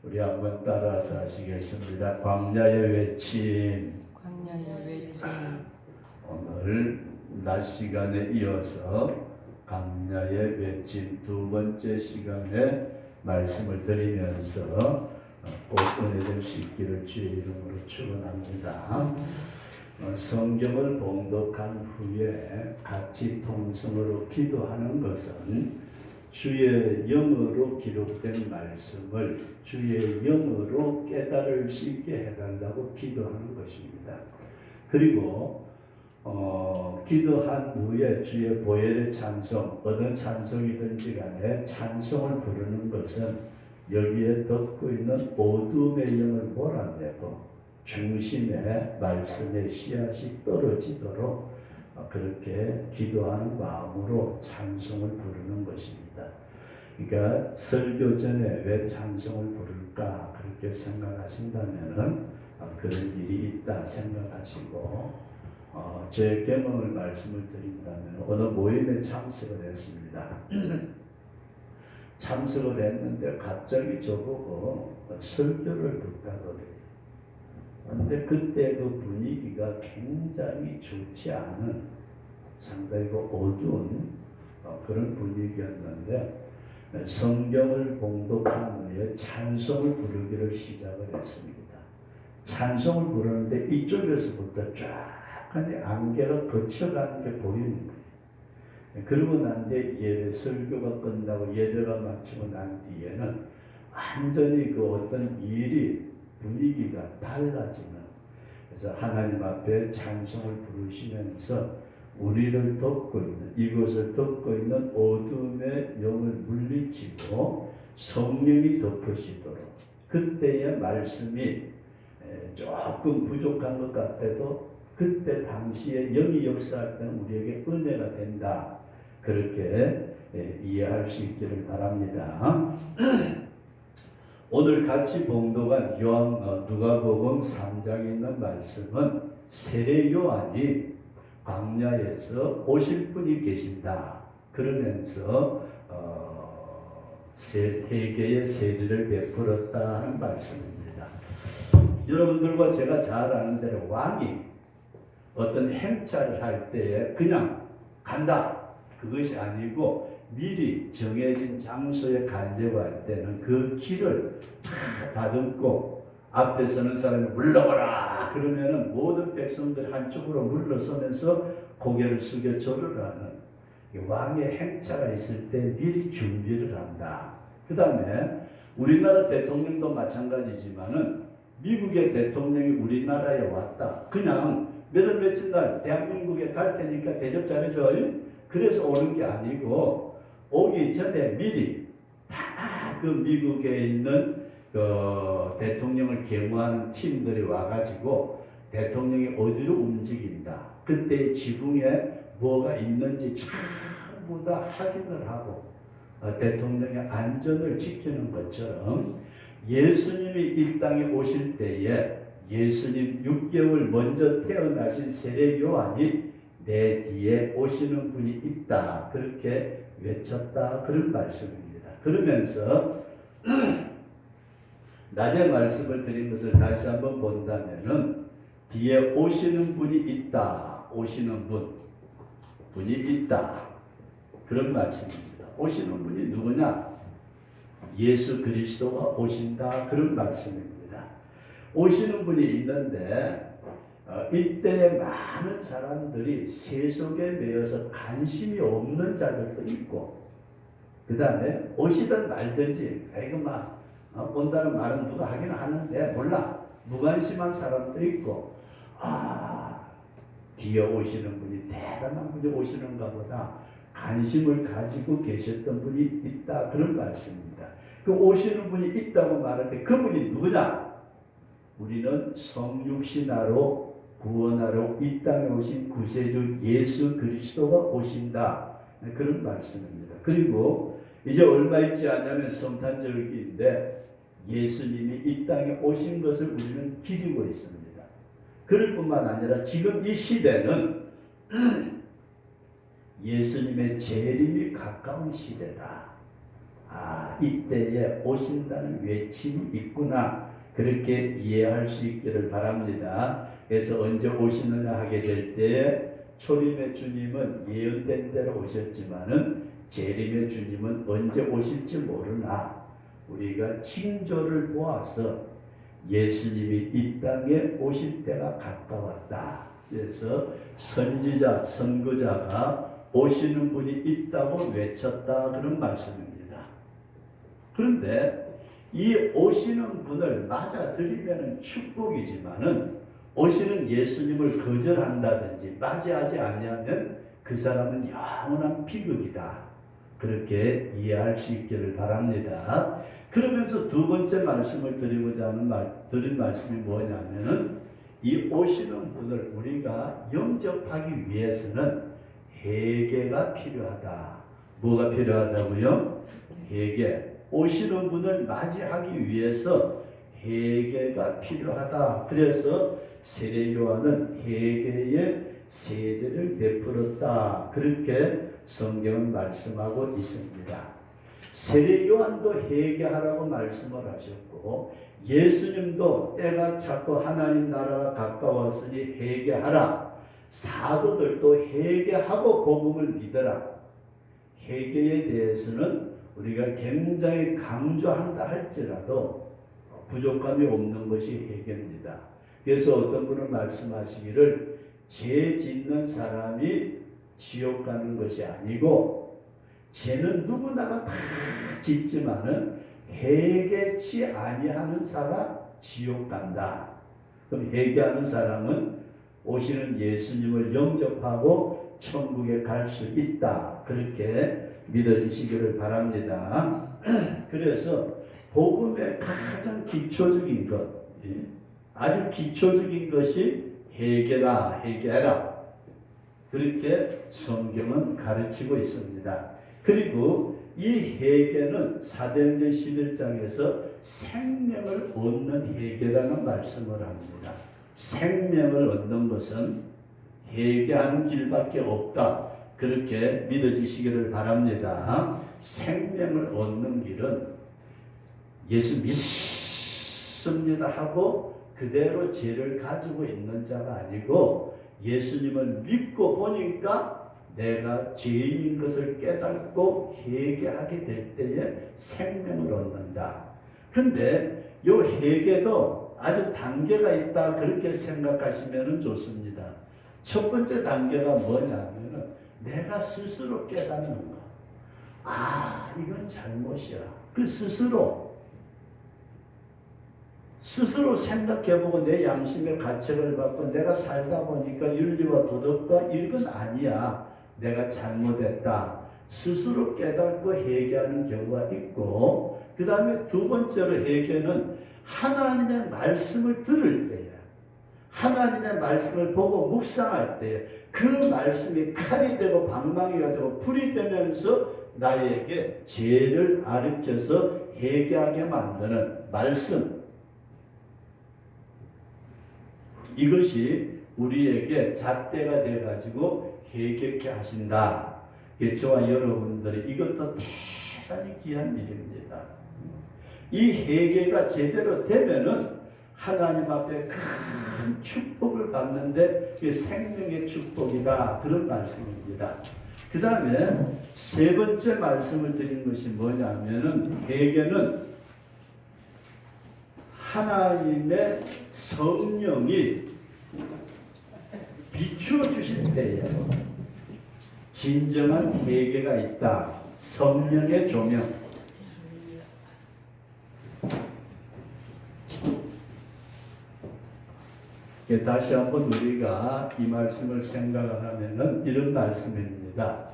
우리 한번 따라서 하시겠습니다. 광야의 외침. 광야의 외침. 오늘 낮 시간에 이어서 광야의 외침 두 번째 시간에 말씀을 드리면서 꼭 은혜될 수 있기를 주의 이름으로 축원합니다. 성경을 봉독한 후에 같이 통성으로 기도하는 것은 주의 영으로 기록된 말씀을 주의 영으로 깨달을 수 있게 해달라고 기도하는 것입니다. 그리고 기도한 후에 주의 보혈의 찬송, 어느 찬송이든지 간에 찬송을 부르는 것은 여기에 덮고 있는 어둠의 영을 몰아내고 중심에 말씀의 씨앗이 떨어지도록 그렇게 기도하는 마음으로 찬송을 부르는 것입니다. 그러니까 설교 전에 왜 찬송을 부를까 그렇게 생각하신다면은 그런 일이 있다 생각하시고 제 경험을 말씀을 드린다면 어느 모임에 참석을 했습니다. 참석을 했는데 갑자기 저보고 설교를 듣다고 그래요. 그런데 그때 그 분위기가 굉장히 좋지 않은 상당히 어두운 그런 분위기였는데 성경을 봉독한 후에 찬송을 부르기를 시작을 했습니다. 찬송을 부르는데 이쪽에서부터 쫙 안개가 거쳐가는 게 보이는 거예요. 그러고 난 뒤에 예배 설교가 끝나고 예배가 마치고 난 뒤에는 완전히 그 어떤 일이 분위기가 달라지는, 그래서 하나님 앞에 찬송을 부르시면서 우리를 덮고 있는, 이곳을 덮고 있는 어둠의 영을 물리치고 성령이 덮으시도록, 그때의 말씀이 조금 부족한 것 같아도 그때 당시에 영이 역사할 때는 우리에게 은혜가 된다, 그렇게 이해할 수 있기를 바랍니다. 오늘 같이 봉독한 누가복음 3장에 있는 말씀은 세례 요한이 광야에서 오실 분이 계신다 그러면서 회개의 세례를 베풀었다 하는 말씀입니다. 여러분들과 제가 잘 아는 대로 왕이 어떤 행차를 할 때에 그냥 간다 그것이 아니고 미리 정해진 장소에 가려고 할 때는 그 길을 다 다듬고 앞에 서는 사람이 물러가라 그러면은 모든 백성들 한쪽으로 물러서면서 고개를 숙여 절을 하는 왕의 행차가 있을 때 미리 준비를 한다. 그 다음에 우리나라 대통령도 마찬가지지만은 미국의 대통령이 우리나라에 왔다. 그냥 몇월 며칠 날 대한민국에 갈 테니까 대접 잘해줘요. 그래서 오는 게 아니고 오기 전에 미리 다 그 미국에 있는 그 대통령을 경호하는 팀들이 와가지고 대통령이 어디로 움직인다. 그때 지붕에 뭐가 있는지 전부 다 확인을 하고 대통령의 안전을 지키는 것처럼 예수님이 이 땅에 오실 때에 예수님 6개월 먼저 태어나신 세례 요한이 내 뒤에 오시는 분이 있다. 그렇게 외쳤다. 그런 말씀입니다. 그러면서 낮에 말씀을 드린 것을 다시 한번 본다면은 뒤에 오시는 분이 있다. 오시는 분이 있다. 그런 말씀입니다. 오시는 분이 누구냐? 예수 그리스도가 오신다. 그런 말씀입니다. 오시는 분이 있는데 이때 많은 사람들이 세속에 매여서 관심이 없는 자들도 있고 그 다음에 오시든 말든지 이거 막 온다는 말은 누가 하긴 하는데 몰라 무관심한 사람도 있고 뒤에 오시는 분이 대단한 분이 오시는가 보다 관심을 가지고 계셨던 분이 있다 그런 말씀입니다. 그 오시는 분이 있다고 말할 때 그분이 누구냐? 우리는 성육신하로 구원하러 이 땅에 오신 구세주 예수 그리스도가 오신다. 그런 말씀입니다. 그리고 이제 얼마 있지 않냐면 성탄절기인데 예수님이 이 땅에 오신 것을 우리는 기리고 있습니다. 그럴 뿐만 아니라 지금 이 시대는 예수님의 재림이 가까운 시대다. 아, 이때에 오신다는 외침이 있구나. 그렇게 이해할 수 있기를 바랍니다. 그래서 언제 오시느냐 하게 될 때 초림의 주님은 예언된 대로 오셨지만은 재림의 주님은 언제 오실지 모르나 우리가 징조를 보아서 예수님이 이 땅에 오실 때가 가까웠다. 그래서 선지자, 선거자가 오시는 분이 있다고 외쳤다. 그런 말씀입니다. 그런데 이 오시는 분을 맞아들이면 축복이지만은 오시는 예수님을 거절한다든지 맞이하지 아니하면 그 사람은 영원한 비극이다. 그렇게 이해할 수 있기를 바랍니다. 그러면서 두 번째 말씀을 드리고자 하는 드린 말씀이 뭐냐면은 이 오시는 분을 우리가 영접하기 위해서는 회개가 필요하다. 뭐가 필요하다고요? 회개. 오시는 분을 맞이하기 위해서 회개가 필요하다. 그래서 세례 요한은 회개의 세례를 베풀었다. 그렇게 성경은 말씀하고 있습니다. 세례 요한도 회개하라고 말씀을 하셨고 예수님도 때가 찼고 하나님 나라가 가까웠으니 회개하라. 사도들도 회개하고 복음을 믿어라. 회개에 대해서는 우리가 굉장히 강조한다 할지라도 부족함이 없는 것이 회개입니다. 그래서 어떤 분은 말씀하시기를 죄 짓는 사람이 지옥 가는 것이 아니고 죄는 누구나가 다 짓지만은 회개치 아니하는 사가 지옥 간다. 그럼 회개하는 사람은 오시는 예수님을 영접하고 천국에 갈 수 있다. 그렇게 믿어지시기를 바랍니다. 그래서 복음의 가장 기초적인 것, 아주 기초적인 것이 회개라, 회개하라. 그렇게 성경은 가르치고 있습니다. 그리고 이 회개는 사도행전 11장에서 생명을 얻는 회개라는 말씀을 합니다. 생명을 얻는 것은 회개하는 길밖에 없다. 그렇게 믿어지시기를 바랍니다. 생명을 얻는 길은 예수 믿습니다 하고 그대로 죄를 가지고 있는 자가 아니고 예수님을 믿고 보니까 내가 죄인인 것을 깨닫고 회개하게 될 때에 생명을 얻는다. 그런데 이 회개도 아주 단계가 있다. 그렇게 생각하시면 좋습니다. 첫 번째 단계가 뭐냐면 내가 스스로 깨닫는 거. 아, 이건 잘못이야. 그 스스로 생각해보고 내 양심의 가책을 받고 내가 살다 보니까 윤리와 도덕과 이건 아니야. 내가 잘못했다. 스스로 깨닫고 회개하는 경우가 있고 그 다음에 두 번째로 회개는 하나님의 말씀을 들을 때에 하나님의 말씀을 보고 묵상할 때에 그 말씀이 칼이 되고 방망이가 되고 불이 되면서 나에게 죄를 가르쳐서 회개하게 만드는 말씀. 이것이 우리에게 잣대가 되어가지고 회개케 하신다. 저와 여러분들이 이것도 대단히 귀한 일입니다. 이 회개가 제대로 되면은 하나님 앞에 큰 축복을 받는데 이게 생명의 축복이다. 그런 말씀입니다. 그 다음에 세 번째 말씀을 드린 것이 뭐냐면은 회개는 하나님의 성령이 비추어 주실 때에 진정한 회개가 있다. 성령의 조명. 다시 한번 우리가 이 말씀을 생각을 하면은 이런 말씀입니다.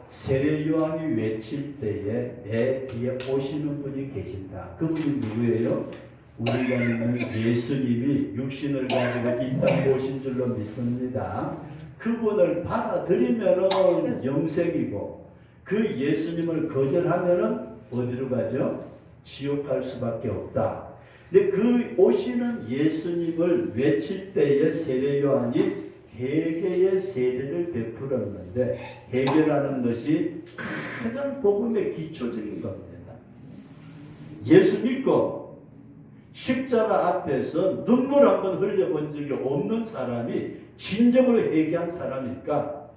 세례 요한이 외칠 때에 내 뒤에 오시는 분이 계신다. 그분이 누구예요? 우리가 믿는 예수님이 육신을 가지고 이 땅에 오신 줄로 믿습니다. 그분을 받아들이면은 영생이고 그 예수님을 거절하면은 어디로 가죠? 지옥 갈 수밖에 없다. 근데 그 오시는 예수님을 외칠 때에 세례 요한이 회개의 세례를 베풀었는데 회개라는 것이 가장 복음의 기초적인 겁니다. 예수 믿고 십자가 앞에서 눈물 한번 흘려본 적이 없는 사람이 진정으로 회개한 사람일까?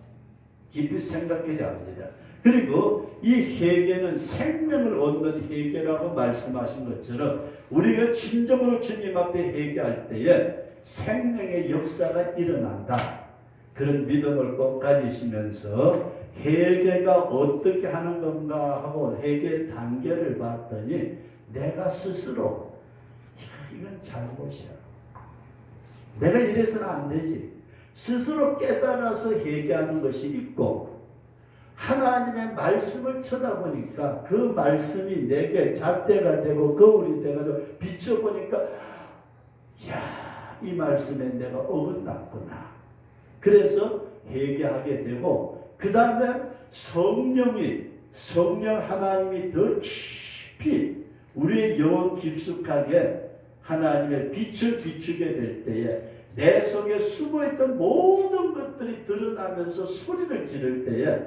깊이 생각해야 합니다. 그리고 이 회개는 생명을 얻는 회개라고 말씀하신 것처럼 우리가 진정으로 주님 앞에 회개할 때에 생명의 역사가 일어난다. 그런 믿음을 꼭 가지시면서 회개가 어떻게 하는 건가 하고 회개 단계를 봤더니 내가 스스로 이건 잘못이야. 내가 이래서는 안 되지. 스스로 깨달아서 회개하는 것이 있고 하나님의 말씀을 쳐다보니까 그 말씀이 내게 잣대가 되고 거울이 돼가지고 비춰보니까 야, 이 말씀에 내가 어긋났구나. 그래서 회개하게 되고 그 다음에 성령 하나님이 더 깊이 우리의 영혼 깊숙하게 하나님의 빛을 비추게 될 때에 내 속에 숨어있던 모든 것들이 드러나면서 소리를 지를 때에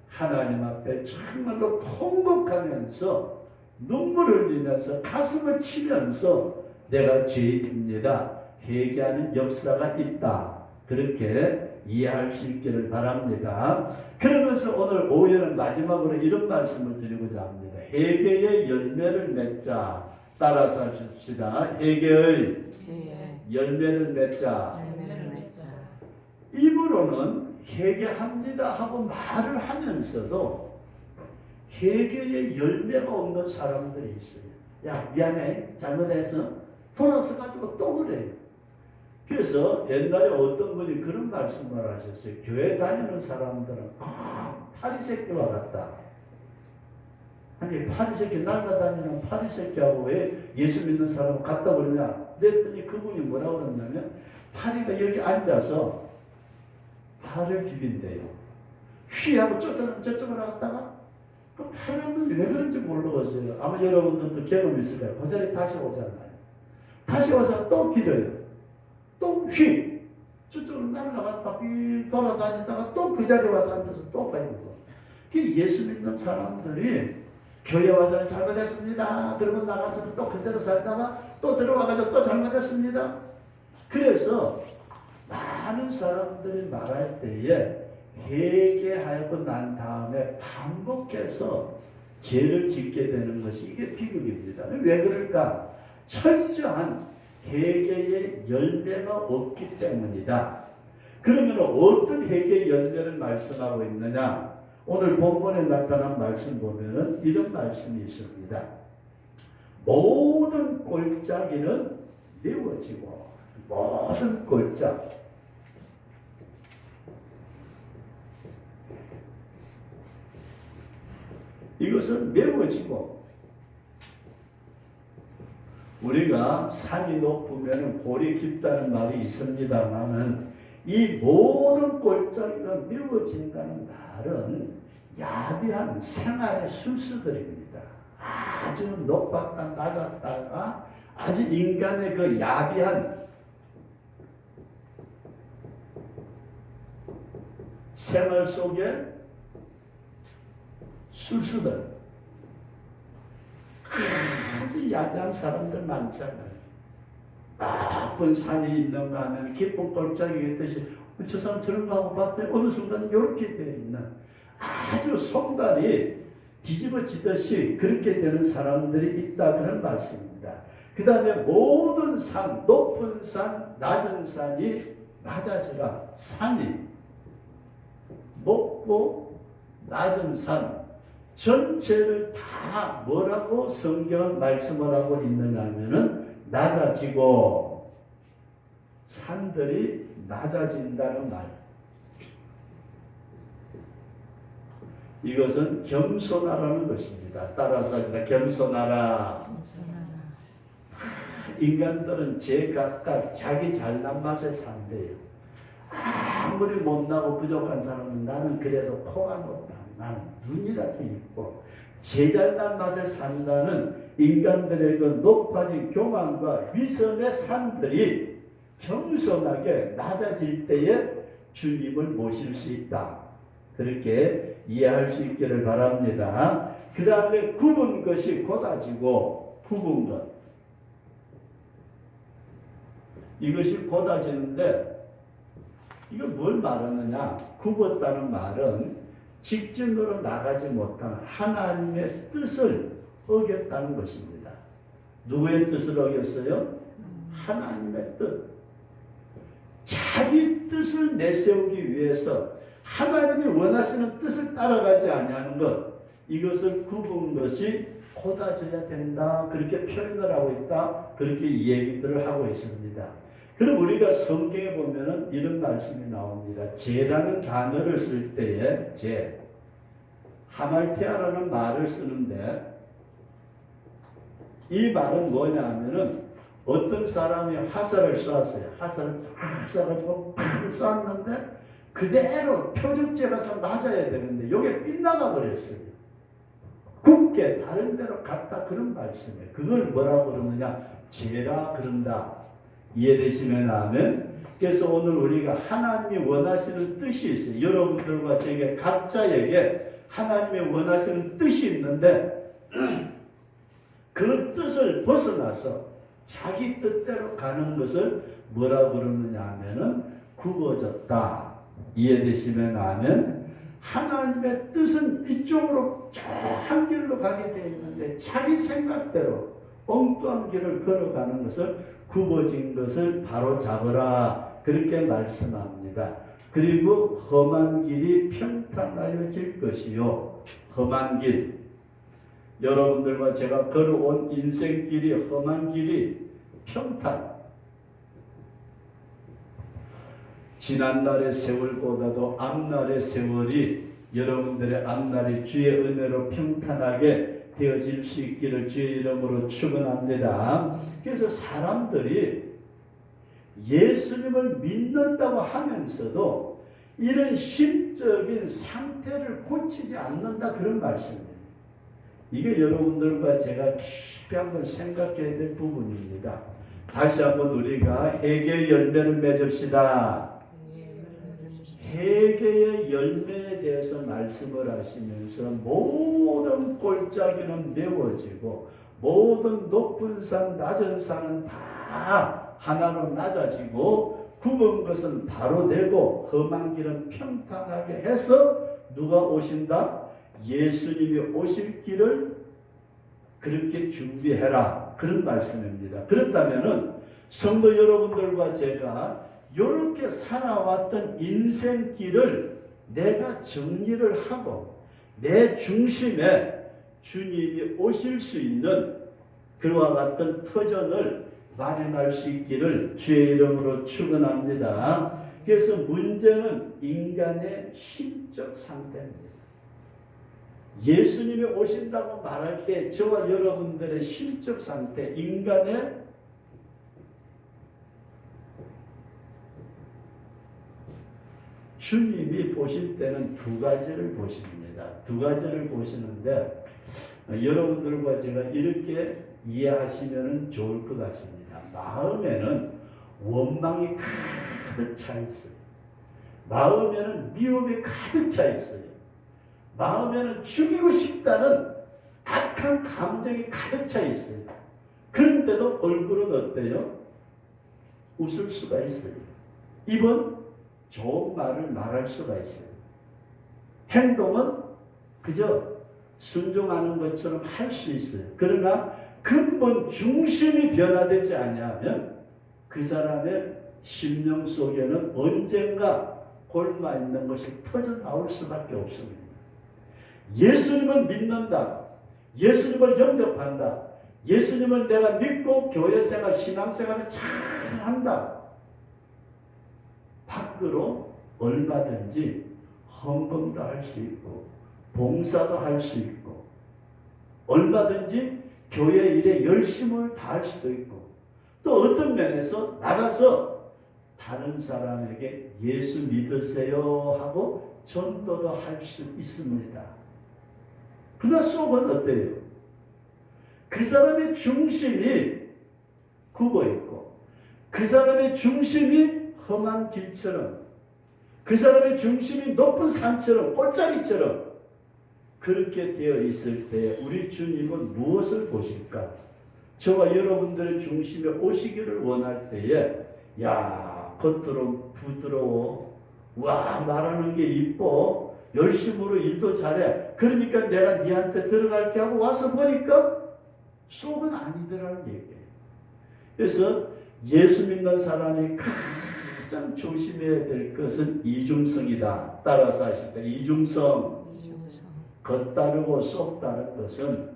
하나님 앞에 정말로 통곡하면서 눈물을 흘리면서 가슴을 치면서 내가 죄인입니다. 회개하는 역사가 있다. 그렇게 이해할 수 있기를 바랍니다. 그러면서 오늘 오후에는 마지막으로 이런 말씀을 드리고자 합니다. 회개의 열매를 맺자. 따라서 하십시다. 회개의 열매를 맺자. 입으로는 회개합니다 하고 말을 하면서도 회개의 열매가 없는 사람들이 있어요. 야, 미안해. 잘못했어. 돌아서 가지고 또 그래요. 그래서 옛날에 어떤 분이 그런 말씀을 하셨어요. 교회 다니는 사람들은 파리새끼와 같다. 아니 파리새끼 날아다니는 파리새끼하고 왜 예수 믿는 사람은 같다 그러냐. 그랬더니 그분이 뭐라고 그러냐면 파리가 여기 앉아서 팔을 비빈대요. 휘하고 저쪽으로 갔다가 그 파리는 왜 그런지 모르겠어요. 아마 여러분들도 경험 있을 거예요. 그 자리에 다시 오잖아요. 다시 와서 또 빌어요. 또 휘! 저쪽으로 날아갔다 돌아다니다가 또 그 자리에 와서 앉아서 또 가고. 예수 믿는 사람들이 교회 와서 잘못했습니다. 그러고 나가서 또 그대로 살다가 또 들어와가지고 또 잘못했습니다. 그래서 많은 사람들이 말할 때에 회개하고 난 다음에 반복해서 죄를 짓게 되는 것이 이게 비극입니다. 왜 그럴까? 철저한 회개의 열매가 없기 때문이다. 그러면 어떤 회개의 열매를 말씀하고 있느냐? 오늘 본문에 나타난 말씀 보면은 이런 말씀이 있습니다. 모든 골짜기는 메워지고 모든 골짜기 이것은 메워지고 우리가 산이 높으면 골이 깊다는 말이 있습니다만은 이 모든 골짜기가 메워진다는 말은 야비한 생활의 순수들입니다. 아주 높았다 낮았다가 아주 인간의 그 야비한 생활 속에 순수들 아주 야비한 사람들 많잖아요. 나쁜 산이 있는가 하면 깊은 골짜기가 있듯이 저 사람 저런 거 하고 봤더니 어느 순간 이렇게 되어 있는 아주 손발이 뒤집어지듯이 그렇게 되는 사람들이 있다는 말씀입니다. 그 다음에 모든 산, 높은 산, 낮은 산이 낮아지라. 산이 높고 낮은 산 전체를 다 뭐라고 성경은 말씀을 하고 있느냐 하면은 낮아지고 산들이 낮아진다는 말. 이것은 겸손하라는 것입니다. 따라서 겸손하라. 인간들은 제각각 자기 잘난 맛에 산대요. 아무리 못나고 부족한 사람은 나는 그래도 코가 높다. 나는 눈이라도 있고 제 잘난 맛에 산다는 인간들의 그 높아진 교만과 위선의 산들이 겸손하게 낮아질 때에 주님을 모실 수 있다. 그렇게 이해할 수 있기를 바랍니다. 그 다음에 굽은 것이 곧아지고 굽은 것. 이것이 걷어지는데 이거 뭘 말하느냐? 굽었다는 말은 직진으로 나가지 못한 하나님의 뜻을 어겼다는 것입니다. 누구의 뜻을 어겼어요? 하나님의 뜻. 자기 뜻을 내세우기 위해서 하나님이 원하시는 뜻을 따라가지 아니하는 것, 이것을 굽은 것이 걷어져야 된다. 그렇게 표현을 하고 있다. 그렇게 이 얘기들을 하고 있습니다. 그럼 우리가 성경에 보면은 이런 말씀이 나옵니다. 죄라는 단어를 쓸 때에 죄, 하말티아라는 말을 쓰는데 이 말은 뭐냐 하면은 어떤 사람이 화살을 쐈어요. 화살을 팍 쏴가지고 팍 쐈는데 그대로 표적지에서 맞아야 되는데 이게 빗나가 버렸어요. 굳게 다른 데로 갔다. 그런 말씀이에요. 그걸 뭐라고 그러느냐? 죄라 그런다. 이해되시면 아멘. 그래서 오늘 우리가 하나님이 원하시는 뜻이 있어요. 여러분들과 저에게 각자에게 하나님이 원하시는 뜻이 있는데 그 뜻을 벗어나서 자기 뜻대로 가는 것을 뭐라고 그러느냐 하면은 굽어졌다. 이해되시면 아멘. 하나님의 뜻은 이쪽으로 저 한 길로 가게 되어 있는데 자기 생각대로 엉뚱한 길을 걸어가는 것을 굽어진 것을 바로 잡으라. 그렇게 말씀합니다. 그리고 험한 길이 평탄하여질 것이요. 험한 길. 여러분들과 제가 걸어온 인생길이 험한 길이 평탄. 지난날의 세월보다도 앞날의 세월이 여러분들의 앞날이 주의 은혜로 평탄하게 되어질 수 있기를 주의 이름으로 축원합니다. 그래서 사람들이 예수님을 믿는다고 하면서도 이런 심적인 상태를 고치지 않는다. 그런 말씀입니다. 이게 여러분들과 제가 깊이 한번 생각해야 될 부분입니다. 다시 한번 우리가 회개의 열매를 맺읍시다. 회개의 열매에 대해서 말씀을 하시면서 모든 골짜기는 메워지고 모든 높은 산 낮은 산은 다 하나로 낮아지고 굽은 것은 바로 되고 험한 길은 평탄하게 해서 누가 오신다? 예수님이 오실 길을 그렇게 준비해라. 그런 말씀입니다. 그렇다면은 성도 여러분들과 제가 이렇게 살아왔던 인생길을 내가 정리를 하고 내 중심에 주님이 오실 수 있는 그와 같은 터전을 마련할 수 있기를 주의 이름으로 축원합니다. 그래서 문제는 인간의 심적 상태입니다. 예수님이 오신다고 말할 때 저와 여러분들의 심적 상태, 인간의 주님이 보실 때는 두 가지를 보십니다. 두 가지를 보시는데 여러분들과 제가 이렇게 이해하시면 좋을 것 같습니다. 마음에는 원망이 가득 차 있어요. 마음에는 미움이 가득 차 있어요. 마음에는 죽이고 싶다는 악한 감정이 가득 차 있어요. 그런데도 얼굴은 어때요? 웃을 수가 있어요. 입은 좋은 말을 말할 수가 있어요. 행동은 그저 순종하는 것처럼 할 수 있어요. 그러나 근본 중심이 변화되지 아니하면 그 사람의 심령 속에는 언젠가 골마 있는 것이 터져 나올 수밖에 없습니다. 예수님을 믿는다. 예수님을 영접한다. 예수님을 내가 믿고 교회생활, 신앙생활을 잘 한다. 밖으로 얼마든지 헌금도 할 수 있고 봉사도 할 수 있고 얼마든지 교회 일에 열심을 다할 수도 있고 또 어떤 면에서 나가서 다른 사람에게 예수 믿으세요 하고 전도도 할 수 있습니다. 그러나 속은 어때요? 그 사람의 중심이 굽어 있고 그 사람의 중심이 험한 길처럼 그 사람의 중심이 높은 산처럼 골짜기처럼 그렇게 되어 있을 때 우리 주님은 무엇을 보실까? 저와 여러분들의 중심에 오시기를 원할 때에 야 겉으로 부드러워 와 말하는 게 이뻐 열심으로 일도 잘해 그러니까 내가 니한테 들어갈게 하고 와서 보니까 속은 아니더라는 얘기예요. 그래서 예수 믿는 사람이 가장 조심해야 될 것은 이중성이다. 따라서 하실 때 이중성 겉다르고 속다른 것은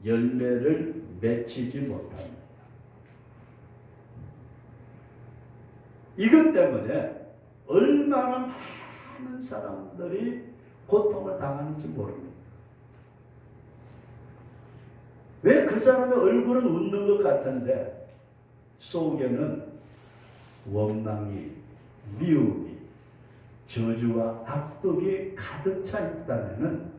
열매를 맺히지 못합니다. 이것 때문에 얼마나 많은 사람들이 고통을 당하는지 모릅니다. 왜 그 사람의 얼굴은 웃는 것 같은데 속에는 원망이, 미움이, 저주와 악독이 가득 차 있다면은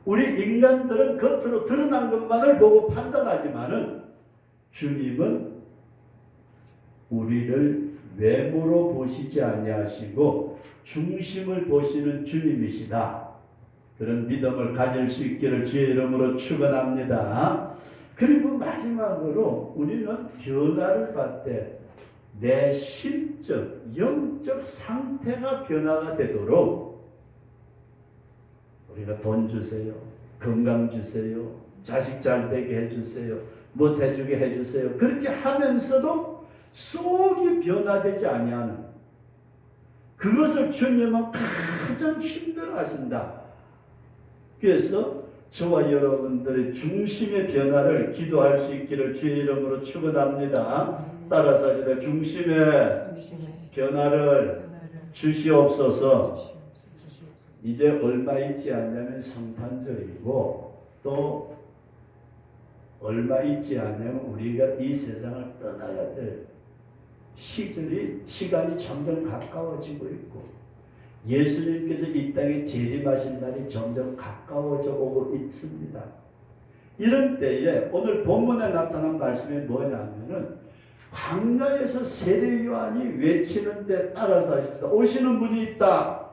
우리 인간들은 겉으로 드러난 것만을 보고 판단하지만은 주님은 우리를 외모로 보시지 아니하시고 중심을 보시는 주님이시다. 그런 믿음을 가질 수 있기를 주의 이름으로 축원합니다. 그리고 마지막으로 우리는 변화를 받되 내 심적, 영적 상태가 변화가 되도록 우리가 돈 주세요, 건강 주세요, 자식 잘 되게 해주세요, 못 해주게 해주세요. 그렇게 하면서도 속이 변화되지 아니하는 그것을 주님은 가장 힘들어하신다. 그래서 저와 여러분들의 중심의 변화를 기도할 수 있기를 주의 이름으로 축원합니다. 따라서 하시되 중심의 변화를 주시옵소서. 이제 얼마 있지 않냐면 성탄절이고 또 얼마 있지 않냐면 우리가 이 세상을 떠나야 될 시간이 점점 가까워지고 있고 예수님께서 이 땅에 재림하신 날이 점점 가까워져 오고 있습니다. 이런 때에 오늘 본문에 나타난 말씀이 뭐냐면은 광야에서 세례 요한이 외치는 데 따라서 하십니다. 오시는 분이 있다.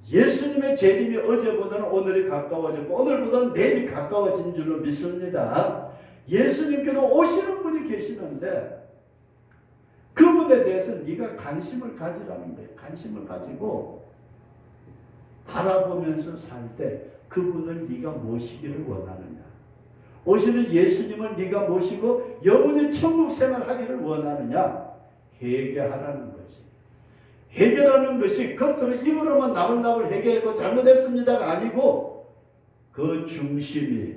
예수님의 재림이 어제보다는 오늘이 가까워졌고 오늘보다는 내일이 가까워진 줄로 믿습니다. 예수님께서 오시는 분이 계시는데 그분에 대해서 네가 관심을 가지라는 거예요. 관심을 가지고 바라보면서 살 때 그분을 네가 모시기를 원하느냐. 오시는 예수님을 네가 모시고 영원히 천국 생활하기를 원하느냐. 회개하라는 거지. 회개라는 것이 겉으로 입으로만 나불나불 회개하고 잘못했습니다가 아니고 그 중심이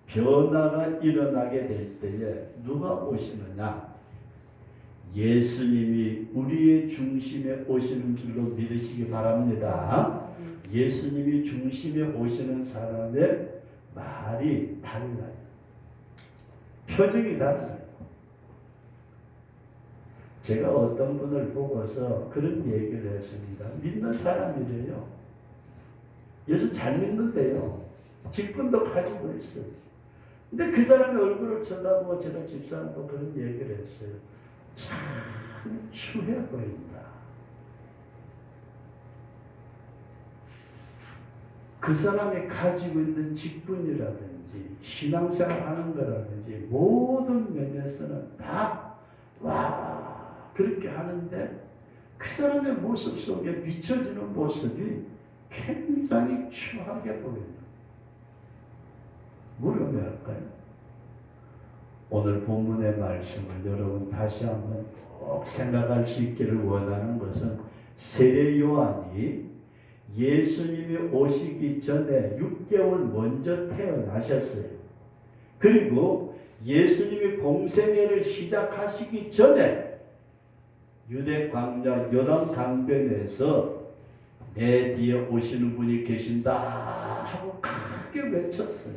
변화가 일어나게 될 때에 누가 오시느냐. 예수님이 우리의 중심에 오시는 줄로 믿으시기 바랍니다. 예수님이 중심에 오시는 사람의 말이 달라요. 표정이 달라요. 제가 어떤 분을 보고서 그런 얘기를 했습니다. 믿는 사람이래요. 예수 잘 믿는데요. 직분도 가지고 있어요. 근데 그 사람의 얼굴을 쳐다보고 제가 집사람도 그런 얘기를 했어요. 참 추해 보인다. 그 사람이 가지고 있는 직분이라든지 신앙생활 하는 거라든지 모든 면에서는 다 그렇게 하는데 그 사람의 모습 속에 비춰지는 모습이 굉장히 추하게 보입니다. 뭐라고 할까요? 오늘 본문의 말씀을 여러분 다시 한번 꼭 생각할 수 있기를 원하는 것은 세례 요한이 예수님이 오시기 전에 6개월 먼저 태어나셨어요. 그리고 예수님이 공생애를 시작하시기 전에 유대 광야 요단 강변에서 내 뒤에 오시는 분이 계신다 하고 크게 외쳤어요.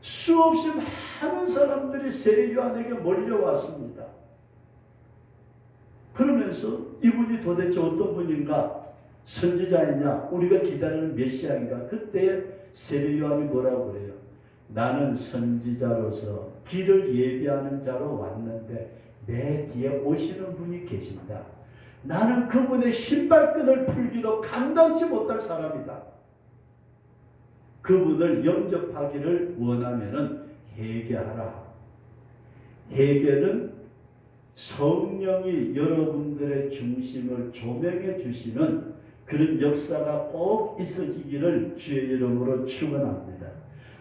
수없이 많은 사람들이 세례 요한에게 몰려왔습니다. 그러면서 이분이 도대체 어떤 분인가? 선지자이냐? 우리가 기다리는 메시아인가? 그때 세례 요한이 뭐라고 그래요? 나는 선지자로서 길을 예비하는 자로 왔는데 내 뒤에 오시는 분이 계신다. 나는 그분의 신발끈을 풀기도 감당치 못할 사람이다. 그분을 영접하기를 원하면은 회개하라. 회개는 성령이 여러분들의 중심을 조명해 주시는 그런 역사가 꼭 있어지기를 주의 이름으로 축원합니다.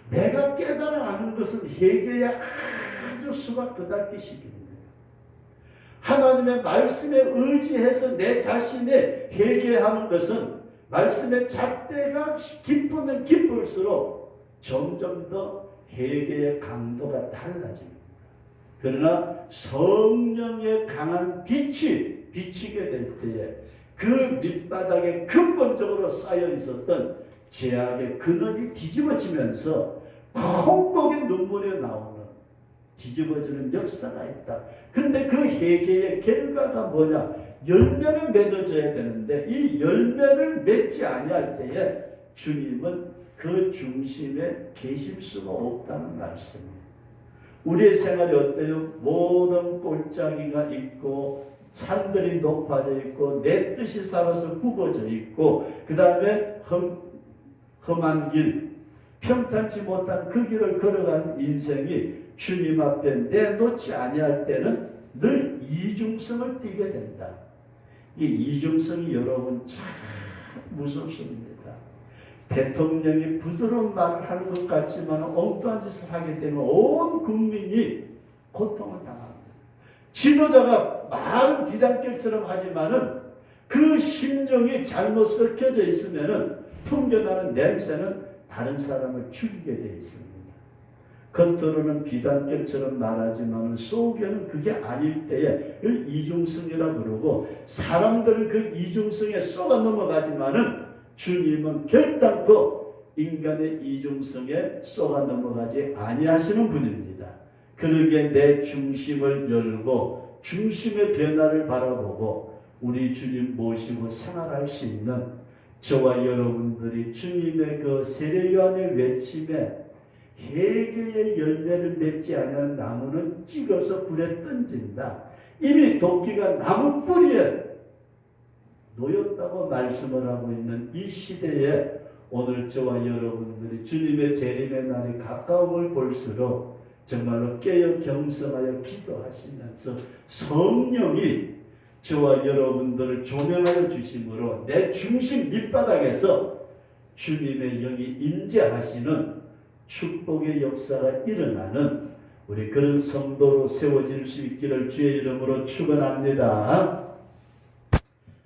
내가 깨달아 아는 것은 회개에 아주 수가 그달기 쉽습니다. 하나님의 말씀에 의지해서 내 자신의 회개하는 것은 말씀의 잣대가 깊으면 깊을수록 점점 더 회개의 강도가 달라집니다. 그러나 성령의 강한 빛이 비치게 될 때에 그 밑바닥에 근본적으로 쌓여 있었던 죄악의 근원이 뒤집어지면서 콩곡의 눈물이 나오는 뒤집어지는 역사가 있다. 그런데 그 회개의 결과가 뭐냐? 열매를 맺어져야 되는데 이 열매를 맺지 아니할 때에 주님은 그 중심에 계실 수가 없다는 말씀입니다. 우리의 생활이 어때요? 모든 골짜기가 있고 산들이 높아져 있고 내 뜻이 살아서 굽어져 있고 그 다음에 험한 길, 평탄치 못한 그 길을 걸어가는 인생이 주님 앞에 내놓지 아니할 때는 늘 이중성을 띠게 된다. 이 이중성이 여러분 참 무섭습니다. 대통령이 부드러운 말을 하는 것 같지만 엉뚱한 짓을 하게 되면 온 국민이 고통을 당합니다. 지도자가 말은 비단결처럼 하지만은 그 심정이 잘못 섞여져 있으면은 풍겨나는 냄새는 다른 사람을 죽이게 되어 있습니다. 겉으로는 비단결처럼 말하지만 속에는 그게 아닐 때에 이중성이라고 그러고 사람들은 그 이중성에 쏘가 넘어가지만은 주님은 결단코 인간의 이중성에 쏘가 넘어가지 아니하시는 분입니다. 그러기에 내 중심을 열고 중심의 변화를 바라보고 우리 주님 모시고 생활할 수 있는 저와 여러분들이 주님의 그 세례요한의 외침에 회개의 열매를 맺지 않은 나무는 찍어서 불에 던진다. 이미 도끼가 나무 뿌리에 놓였다고 말씀을 하고 있는 이 시대에 오늘 저와 여러분들이 주님의 재림의 날이 가까움을 볼수록 정말로 깨어 경성하여 기도하시면서 성령이 저와 여러분들을 조명하여 주심으로 내 중심 밑바닥에서 주님의 영이 임재하시는 축복의 역사가 일어나는 우리 그런 성도로 세워질 수 있기를 주의 이름으로 축원합니다.